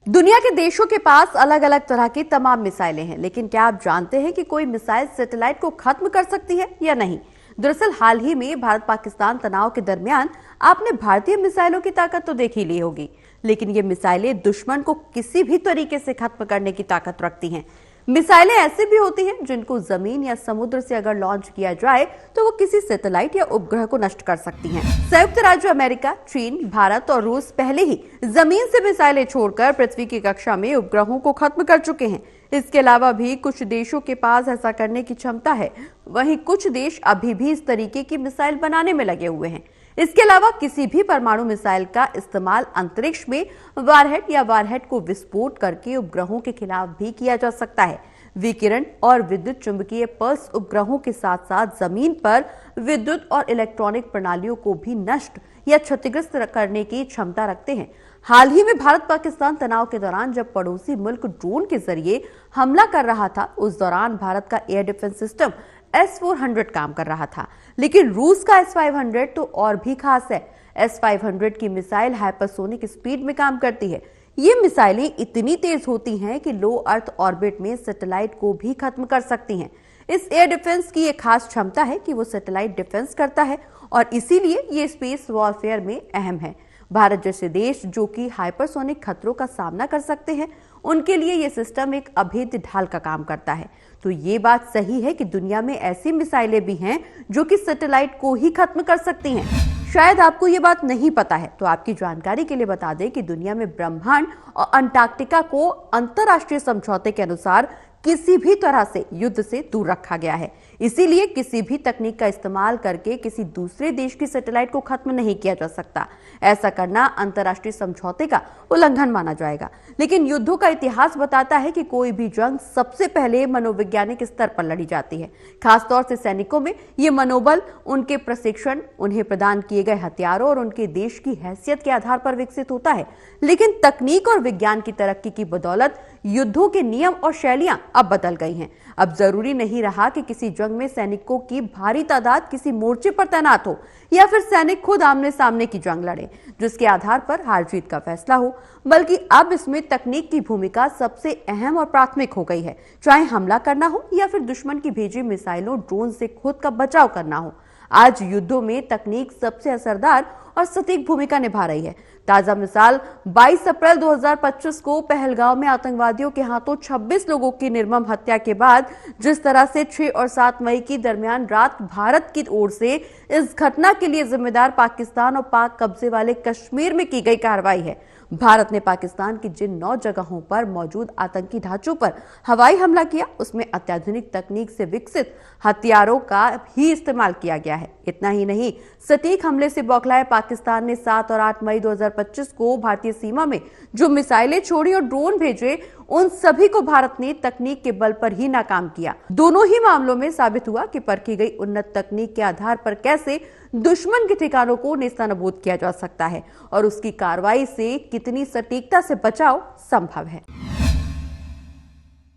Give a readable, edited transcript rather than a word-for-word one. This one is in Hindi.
दुनिया के देशों के पास अलग अलग तरह की तमाम मिसाइलें हैं, लेकिन क्या आप जानते हैं कि कोई मिसाइल सैटेलाइट को खत्म कर सकती है या नहीं। दरअसल हाल ही में भारत पाकिस्तान तनाव के दरमियान आपने भारतीय मिसाइलों की ताकत तो देख ही ली होगी, लेकिन ये मिसाइलें दुश्मन को किसी भी तरीके से खत्म करने की ताकत रखती हैं। मिसाइलें ऐसी भी होती हैं जिनको जमीन या समुद्र से अगर लॉन्च किया जाए तो वो किसी सैटेलाइट या उपग्रह को नष्ट कर सकती हैं। संयुक्त राज्य अमेरिका, चीन, भारत और रूस पहले ही जमीन से मिसाइलें छोड़कर पृथ्वी की कक्षा में उपग्रहों को खत्म कर चुके हैं। इसके अलावा भी कुछ देशों के पास ऐसा करने की क्षमता है। वहीं कुछ देश अभी भी इस तरीके की मिसाइल बनाने में लगे हुए हैं। इसके अलावा किसी भी परमाणु मिसाइल का इस्तेमाल अंतरिक्ष में वारहेड या वारहेड को विस्फोट करके उपग्रहों के खिलाफ भी किया जा सकता है। विकिरण और विद्युत चुंबकीय पल्स उपग्रहों के साथ साथ जमीन पर विद्युत और इलेक्ट्रॉनिक प्रणालियों को भी नष्ट या क्षतिग्रस्त करने की क्षमता रखते हैं। हाल ही में भारत पाकिस्तान तनाव के दौरान जब पड़ोसी मुल्क ड्रोन के जरिए हमला कर रहा था, उस दौरान भारत का एयर डिफेंस सिस्टम S-400 काम कर रहा था, लेकिन रूस का S-500 तो और भी खास है। S-500 की मिसाइल हाइपरसोनिक स्पीड में काम करती है। ये मिसाइलें इतनी तेज होती हैं कि लो अर्थ ऑर्बिट में सैटेलाइट को भी खत्म कर सकती हैं। इस एयर डिफेंस की एक खास क्षमता है कि वो सैटेलाइट डिफेंस करता है और इसीलिए ये स्पेस वॉरफेयर में अहम है। भारत जैसे देश जो कि हाइपरसोनिक खतरों का सामना कर सकते हैं, उनके लिए यह सिस्टम एक अभेद्य ढाल का काम करता है। तो ये बात सही है कि दुनिया में ऐसी मिसाइलें भी हैं जो कि सैटेलाइट को ही खत्म कर सकती हैं। शायद आपको ये बात नहीं पता है, तो आपकी जानकारी के लिए बता दें कि दुनिया में ब्रह्मांड और अंटार्कटिका को अंतरराष्ट्रीय समझौते के अनुसार किसी भी तरह से युद्ध से दूर रखा गया है। इसीलिए किसी भी तकनीक का इस्तेमाल करके किसी दूसरे देश की सैटेलाइट को खत्म नहीं किया जा सकता। ऐसा करना अंतरराष्ट्रीय समझौते का उल्लंघन माना जाएगा। लेकिन युद्धों का इतिहास बताता है कि कोई भी जंग सबसे पहले मनोवैज्ञानिक स्तर पर लड़ी जाती है। खासतौर से सैनिकों में ये मनोबल उनके प्रशिक्षण, उन्हें प्रदान किए गए हथियारों और उनके देश की हैसियत के आधार पर विकसित होता है। लेकिन तकनीक और विज्ञान की तरक्की की बदौलत युद्धों के नियम और शैलियां अब बदल गई हैं। अब जरूरी नहीं रहा कि किसी जंग में सैनिकों की भारी तादाद किसी मोर्चे पर तैनात हो या फिर सैनिक खुद आमने सामने की जंग लड़े जिसके आधार पर हार जीत का फैसला हो, बल्कि अब इसमें तकनीक की भूमिका सबसे अहम और प्राथमिक हो गई है। चाहे हमला करना हो या फिर दुश्मन की भेजी मिसाइलों, ड्रोन से खुद का बचाव करना हो, आज युद्धों में तकनीक सबसे असरदार और सटीक भूमिका निभा रही है। ताजा मिसाल 22 अप्रैल 2025 को पहलगांव में आतंकवादियों के हाथों 26 लोगों की निर्मम हत्या के बाद जिस तरह से 6 और 7 मई की दरमियान रात भारत की ओर से इस घटना के लिए जिम्मेदार पाकिस्तान और पाक कब्जे वाले कश्मीर में की गई कार्रवाई है। भारत ने पाकिस्तान की जिन 9 जगहों पर मौजूद आतंकी ढांचों पर हवाई हमला किया, उसमें अत्याधुनिक तकनीक से विकसित हथियारों का भी इस्तेमाल किया गया है। इतना ही नहीं, सटीक हमले से बौखलाए पाकिस्तान ने 7 और 8 मई 2025 को भारतीय सीमा में जो मिसाइलें छोड़ी और ड्रोन भेजे, उन सभी को भारत ने तकनीक के बल पर ही नाकाम किया। दोनों ही मामलों में साबित हुआ कि परखी गई उन्नत तकनीक के आधार पर कैसे दुश्मन के ठिकानों को नेस्तनाबूद किया जा सकता है और उसकी कार्रवाई से कितनी सटीकता से बचाव संभव है।